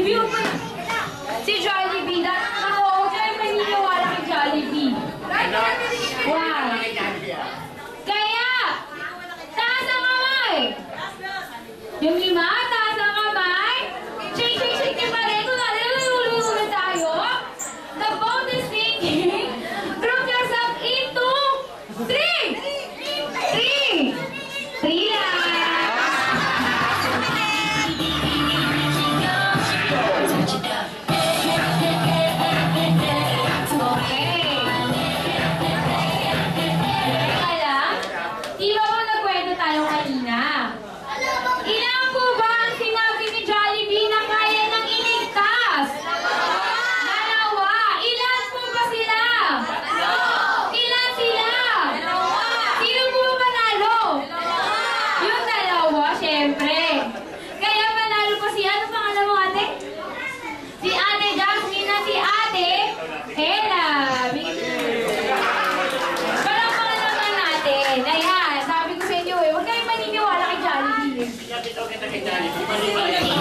Jollibee o ba? Si Jollibee. Ako, huwag kayo maniniwala kay Jollibee. Wow. Kaya, taas ang kamay. Yung 5, taas ang kamay. Shake, shake, shake yung pareto. Nalululunod tayo. The boat is sinking. Group yourself into 3. 3 lang. Kita kay Jollibee.